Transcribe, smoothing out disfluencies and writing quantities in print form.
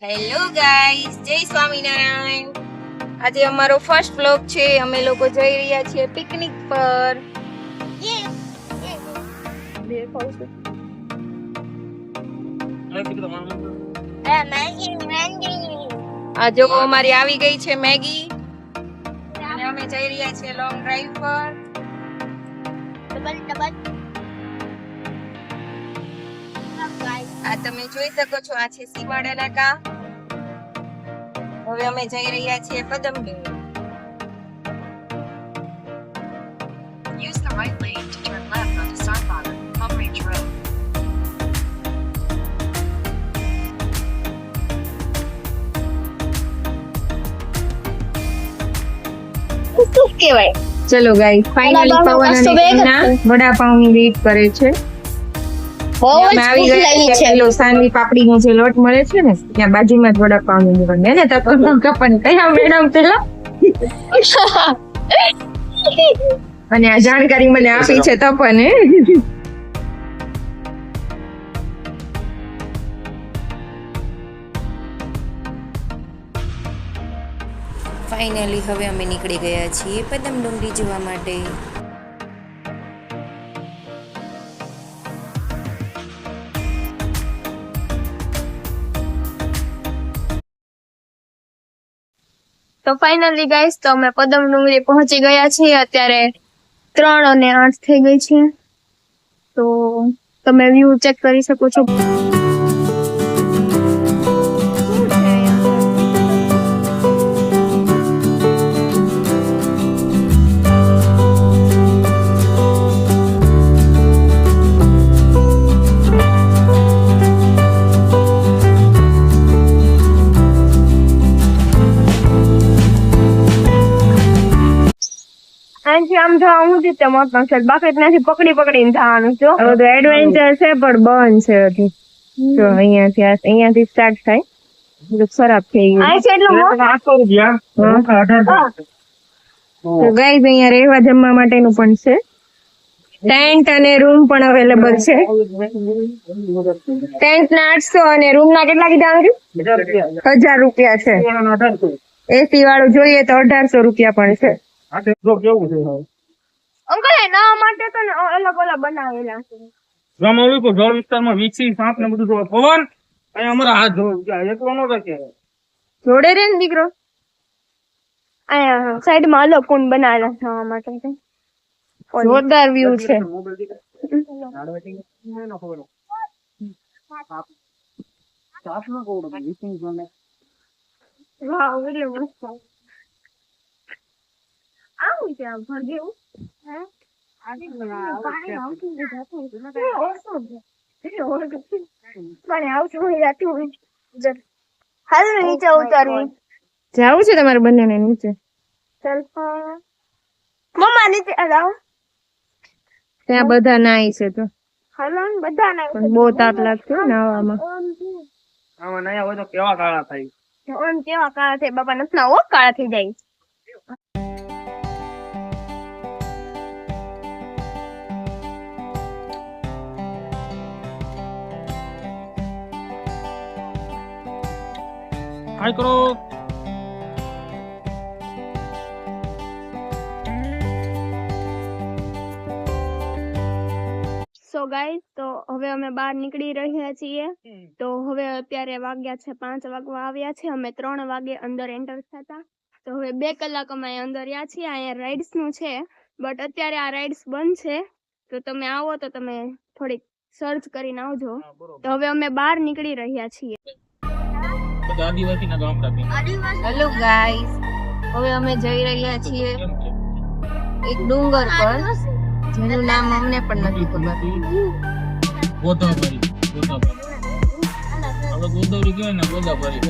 Hello guys, જય સ્વામિનારાયણ. આજે અમારો ફર્સ્ટ વ્લોગ છે. અમે લોકો જઈ રહ્યા છીએ પિકનિક પર. આ જો અમારી આવી ગઈ છે મેગી અને અમે જઈ રહ્યા છીએ લોંગ ડ્રાઈવ પર. આ તમે જોઈ શકો છો, આ છે સીમાડાના કા. હવે અમે જઈ રહ્યા છીએ પદમડેરી. Use the right lane to turn left onto Sarpada, Palm Range Road. ચલો ગાઈસ, ફાઇનલી પવન અને ટીના વડાપાઉંની વેઇટ કરે છે. અમે આવી ગયા છે પેલો સાનવી પાપડીનો જે લોટ મળે છે ને, ત્યાં બાજુમાં જ વડાપાઉંની દુકાન છે ને. તપન કપન કયા મેડમ પેલા અને આ જાણકારી મને આપી છે તપને. ફાઇનલી હવે અમે નીકળી ગયા છીએ પદમ ડુંગરી જવા માટે. તો ફાઇનલી ગાઈસ, તો અમે પદમ ડુંગરી પહોંચી ગયા છીએ. અત્યારે 3:08 થઈ ગઈ છે. તો તમે વ્યૂ ચેક કરી શકો છો. અહીંથી આમ જવાનું છે તે મોત છે, બાકી ત્યાંથી પકડીને જવાનું છે. હવે તો એડવેન્ચર છે પણ બંધ છે હજી. જો અહીંયાથી સ્ટાર્ટ થાય, ખરાબ થઈ ગયું. આ છે એટલું તો ગાઈસ, અહીંયા રહેવા જમવા માટેનું પણ છે. ટેન્ટ અને રૂમ પણ અવેલેબલ છે. ટેન્ટ ના 800 અને રૂમ ના કેટલા કીધા? 1000 રૂપિયા છે. એસી વાળું જોઈએ તો 1800 રૂપિયા પણ છે. અંકલ એના માટે તો અલગ બનાવેલા છે. જમાવલી પર જળ વિસ્તારમાં વીછી સાપ ને બધું જોવે. પવન અહીંયા અમારા હાથ ધોઈ એકલો નો રાખે. જોડે રે ને દીકરો. અહીંયા સાઈડ માં અલગ કુંડ બનાવેલા છે આ માટે. જોરદાર વ્યૂ છે. વાવ, એટલે મસ્ત. આવું છે આ ભરગેવું. હે પાણી આવતું હોય. હાલ નીચે ઉતારવી. જાવું છે તમારે બંનેને નીચે? મમ્મા નીચે આવો. ત્યાં બધા નાય છે તો હાલો બધા ના. પણ બહુ તાપ લાગતો નાવામાં. આમાં નયા હોય તો કેવા કાળા થાય. કેવા કાળા થાય બાપા, નથી ના કાળા થઈ જાય. હાય કરો. સો ગાઈસ, તો હવે અમે બહાર નીકળી રહ્યા છીએ. તો હવે અત્યારે વાગ્યા છે 5 વાગવા આવ્યા છે. અમે 3 વાગે અંદર એન્ટર થતા. તો હવે 2 કલાક અમે અંદર રહ્યા છીએ. અહીંયા રાઇડ્સ નું છે, બટ અત્યારે આ રાઇડ્સ બંધ છે. તો તમે આવો તો તમે થોડીક સર્ચ કરીને આવજો. તો હવે અમે બહાર નીકળી રહ્યા છીએ. આદિવાસી ના ગામડા. હેલો ગાઈસ, હવે અમે જઈ રહ્યા છીએ એક ડુંગર પર જેનું નામ અમને પણ નથી ખબર. ગોદાવરી. હવે ગોદાવરી કહેવાય ને, ગોદાવરી.